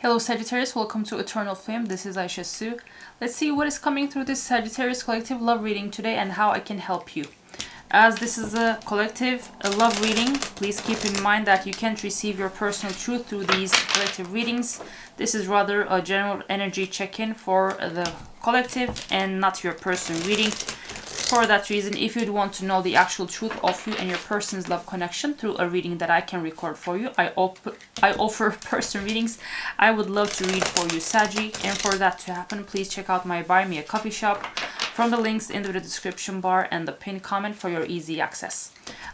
Hello Sagittarius, welcome to Eternal Flame. This is Aisha Sue. Let's see what is coming through this Sagittarius collective love reading today and how I can help you. As this is a collective love reading, please keep in mind that you can't receive your personal truth through these collective readings. This is rather a general energy check-in for the collective and not your personal reading. For that reason, if you'd want to know the actual truth of you and your person's love connection through a reading that I can record for you, I offer personal readings. I would love to read for you, Saggy. And for that to happen, please check out my Buy Me a Coffee shop from the links in the description bar and the pinned comment for your easy access.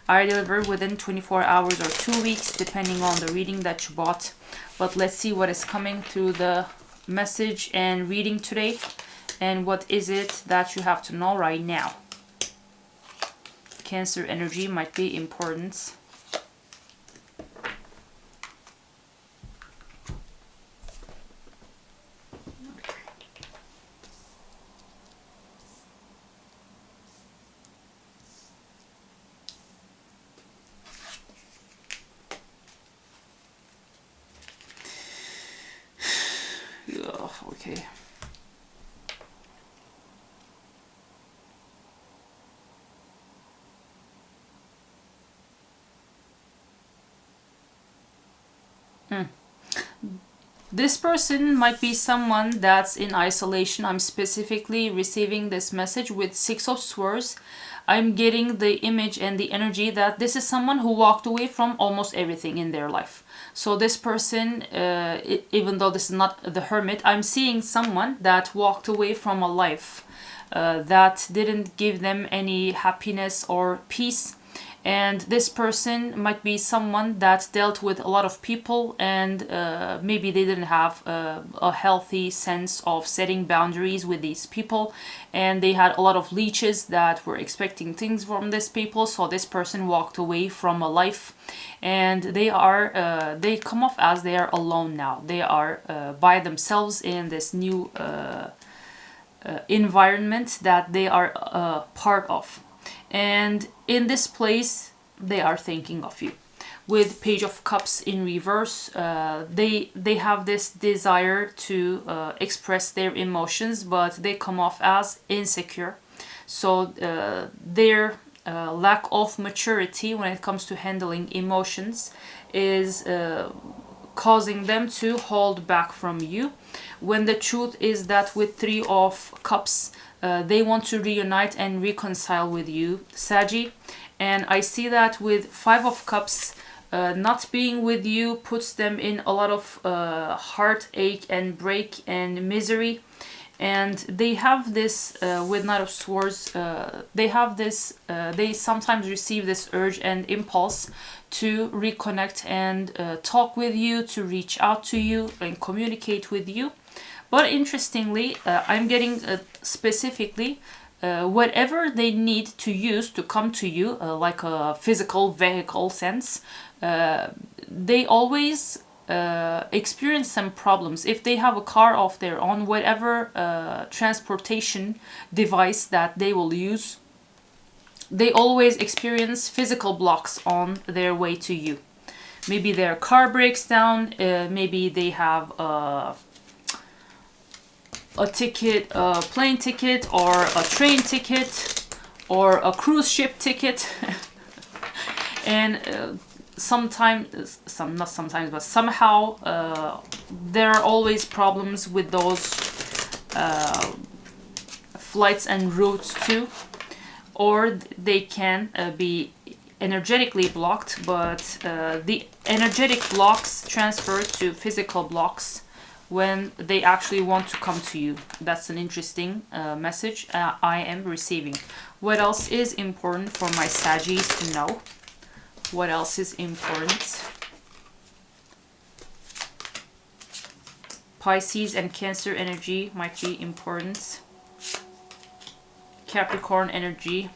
I deliver within 24 hours or 2 weeks, depending on the reading that you bought. But let's see what is coming through the message and reading today. And what is it that you have to know right now? Cancer energy might be important. Okay. This person might be someone that's in isolation. I'm specifically receiving this message with Six of Swords. I'm getting the image and the energy that this is someone who walked away from almost everything in their life. So this person, even though this is not the Hermit, I'm seeing someone that walked away from a life that didn't give them any happiness or peace. And this person might be someone that dealt with a lot of people and maybe they didn't have a healthy sense of setting boundaries with these people, and they had a lot of leeches that were expecting things from these people. So this person walked away from a life, and they come off as they are alone now. They are by themselves in this new environment that they are part of. And in this place, they are thinking of you. With Page of Cups in reverse, they have this desire to express their emotions, but they come off as insecure. So their lack of maturity when it comes to handling emotions is causing them to hold back from you. When the truth is that with Three of Cups, they want to reunite and reconcile with you, Saggy. And I see that with Five of Cups, not being with you puts them in a lot of heartache and break and misery. And they have this, with Knight of Swords, they have this, they sometimes receive this urge and impulse to reconnect and talk with you, to reach out to you and communicate with you. But interestingly, I'm getting specifically whatever they need to use to come to you, like a physical vehicle sense, they always experience some problems. If they have a car of their own, whatever transportation device that they will use, they always experience physical blocks on their way to you. Maybe their car breaks down, maybe they have a ticket, a plane ticket, or a train ticket, or a cruise ship ticket. And somehow there are always problems with those flights and routes too. Or they can be energetically blocked, but the energetic blocks transfer to physical blocks when they actually want to come to you. That's an interesting message I am receiving. What else is important for my Saggies to know? What else is important? Pisces and Cancer energy might be important. Capricorn energy.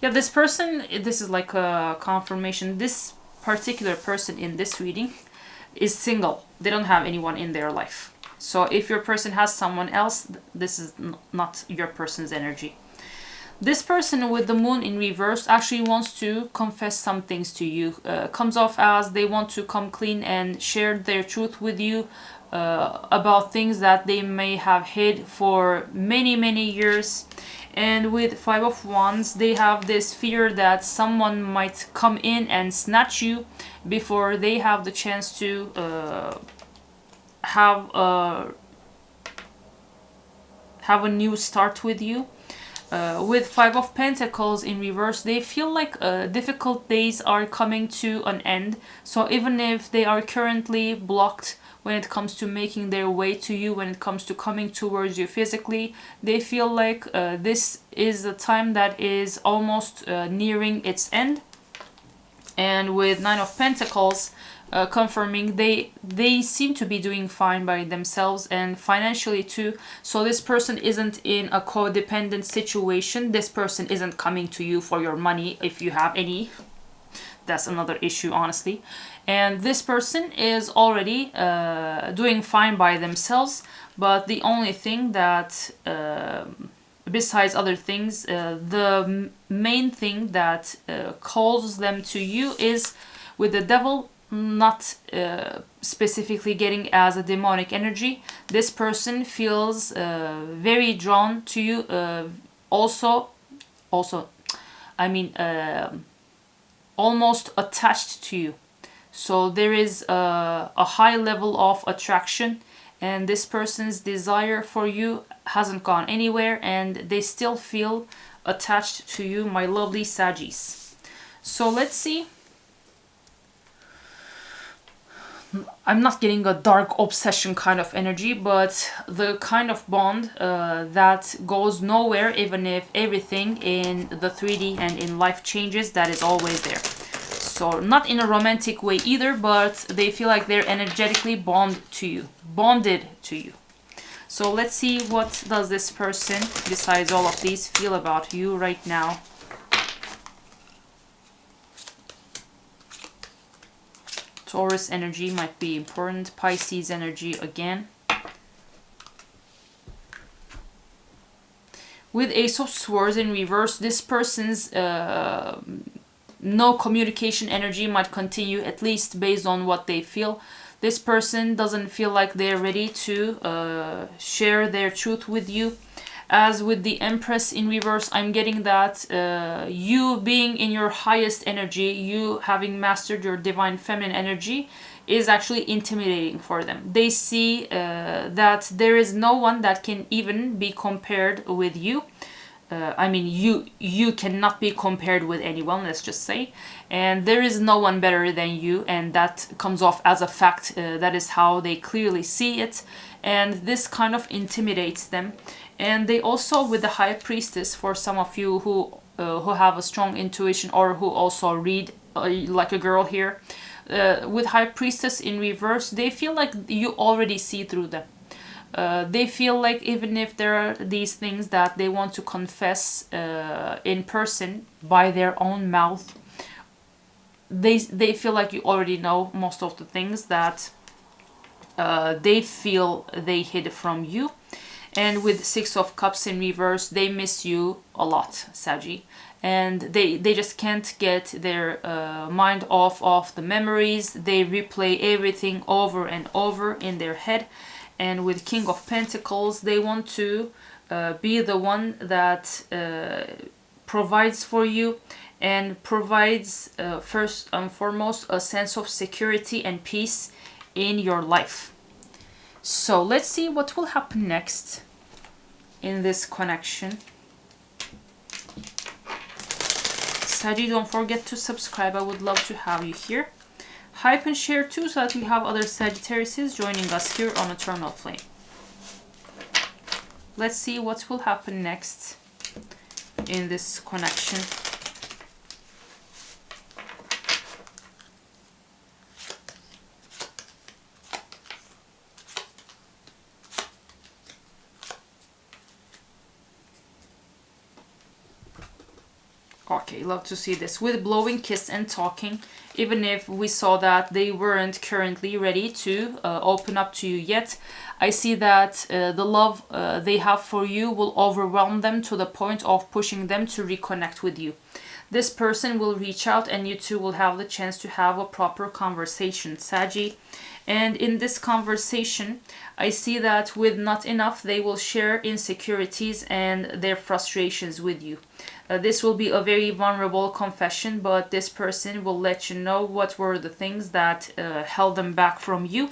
Yeah, this person, this is like a confirmation. This particular person in this reading is single. They don't have anyone in their life. So if your person has someone else, this is not your person's energy. This person with the moon in reverse actually wants to confess some things to you. Comes off as they want to come clean and share their truth with you about things that they may have hid for many, many years. And with Five of Wands, they have this fear that someone might come in and snatch you before they have the chance to have a new start with you. With Five of Pentacles in reverse, they feel like difficult days are coming to an end. So even if they are currently blocked when it comes to making their way to you, when it comes to coming towards you physically, they feel like this is a time that is almost nearing its end. And with Nine of Pentacles, confirming they seem to be doing fine by themselves and financially too. So this person isn't in a codependent situation. This person isn't coming to you for your money if you have any. That's another issue, honestly. And this person is already doing fine by themselves. But the only thing that besides other things, the main thing that calls them to you is with the devil, not specifically getting as a demonic energy. This person feels very drawn to you. Almost attached to you. So there is a high level of attraction, and this person's desire for you hasn't gone anywhere, and they still feel attached to you, my lovely Saggies. So let's see. I'm not getting a dark obsession kind of energy, but the kind of bond that goes nowhere even if everything in the 3D and in life changes, that is always there. So not in a romantic way either, but they feel like they're energetically bonded to you. So let's see, what does this person, besides all of these, feel about you right now. Taurus energy might be important. Pisces energy again. With Ace of Swords in reverse, this person's no communication energy might continue, at least based on what they feel. This person doesn't feel like they're ready to share their truth with you. As with the Empress in reverse, I'm getting that you being in your highest energy, you having mastered your divine feminine energy, is actually intimidating for them. They see that there is no one that can even be compared with you. You cannot be compared with anyone, let's just say. And there is no one better than you, and that comes off as a fact. That is how they clearly see it. And this kind of intimidates them. And they also, with the High Priestess, for some of you who have a strong intuition or who also read like a girl here, with High Priestess in reverse, they feel like you already see through them. They feel like even if there are these things that they want to confess in person by their own mouth, they feel like you already know most of the things that they feel they hid from you. And with Six of Cups in reverse, they miss you a lot, Saggy. And they just can't get their mind off of the memories. They replay everything over and over in their head. And with King of Pentacles, they want to be the one that provides for you and provides first and foremost a sense of security and peace in your life. So let's see what will happen next in this connection. Saggy, don't forget to subscribe. I would love to have you here. Hype and share too, so that we have other Sagittariuses joining us here on Eternal Flame. Let's see what will happen next in this connection. Okay, love to see this. With blowing, kiss, and talking even if we saw that they weren't currently ready to open up to you yet, I see that the love they have for you will overwhelm them to the point of pushing them to reconnect with you. This person will reach out and you two will have the chance to have a proper conversation, Saggy. And in this conversation, I see that with not enough, they will share insecurities and their frustrations with you. This will be a very vulnerable confession, but this person will let you know what were the things that held them back from you.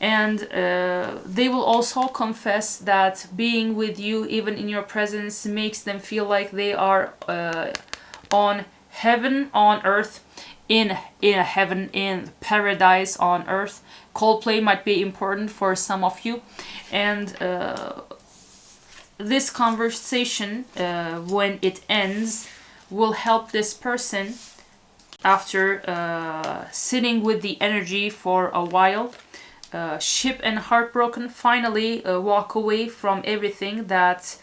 And they will also confess that being with you, even in your presence, makes them feel like they are on heaven on earth, in a heaven, in paradise on earth. Coldplay might be important for some of you. And this conversation, when it ends, will help this person, after sitting with the energy for a while, ship and heartbroken, finally walk away from everything that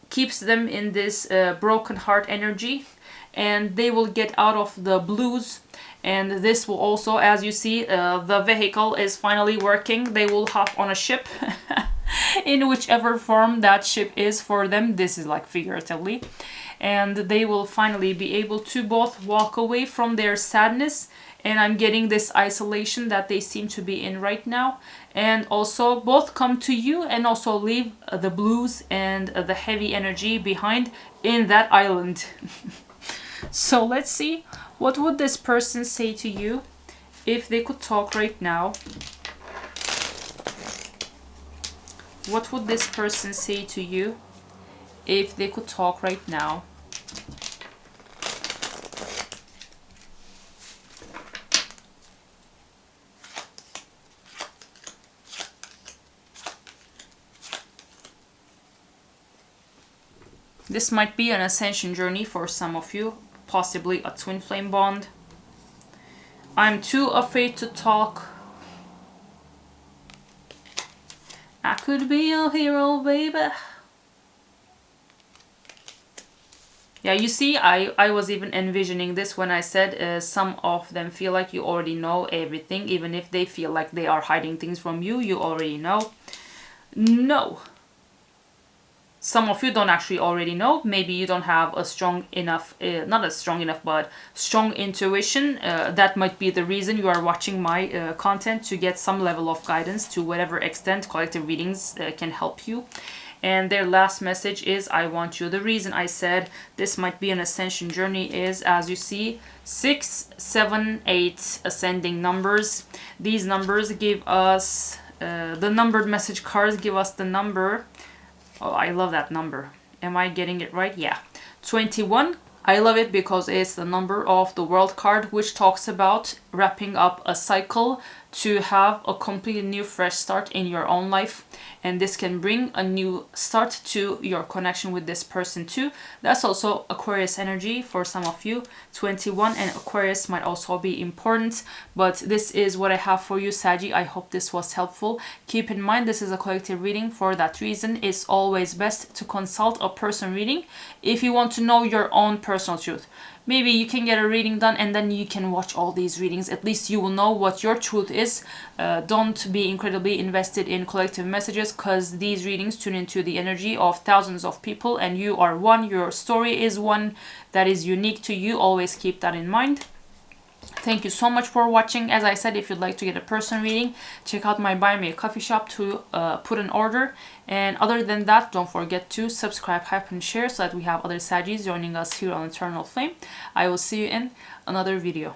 keeps them in this broken heart energy, and they will get out of the blues. And this will also, as you see, the vehicle is finally working. They will hop on a ship in whichever form that ship is for them. This is like figuratively. And they will finally be able to both walk away from their sadness, and I'm getting this isolation that they seem to be in right now, and also both come to you and also leave the blues and the heavy energy behind in that island. So let's see, what would this person say to you if they could talk right now? What would this person say to you if they could talk right now? This might be an ascension journey for some of you, possibly a twin flame bond. I'm too afraid to talk. I could be your hero, baby. Yeah, you see, I was even envisioning this when I said some of them feel like you already know everything, even if they feel like they are hiding things from you, you already know. No. Some of you don't actually already know. Maybe you don't have a strong enough, not as strong enough, but strong intuition. That might be the reason you are watching my content, to get some level of guidance to whatever extent collective readings can help you. And their last message is, I want you. The reason I said this might be an ascension journey is, as you see, 6, 7, 8 ascending numbers. These numbers give us, the numbered message cards give us the number. Oh, I love that number. Am I getting it right? Yeah. 21. I love it because it's the number of the World card, which talks about wrapping up a cycle to have a completely new fresh start in your own life. And this can bring a new start to your connection with this person too. That's also Aquarius energy for some of you. 21 and Aquarius might also be important, but this is what I have for you, Saggy. I hope this was helpful. Keep in mind, this is a collective reading. For that reason, it's always best to consult a person reading if you want to know your own personal truth. Maybe you can get a reading done and then you can watch all these readings. At least you will know what your truth is. Don't be incredibly invested in collective messages, because these readings tune into the energy of thousands of people and you are one. Your story is one that is unique to you. Always keep that in mind. Thank you so much for watching. As I said, if you'd like to get a person reading, check out my Buy Me a Coffee shop to put an order. And other than that, don't forget to subscribe, hype, and share so that we have other Saggies joining us here on Eternal Flame. I will see you in another video.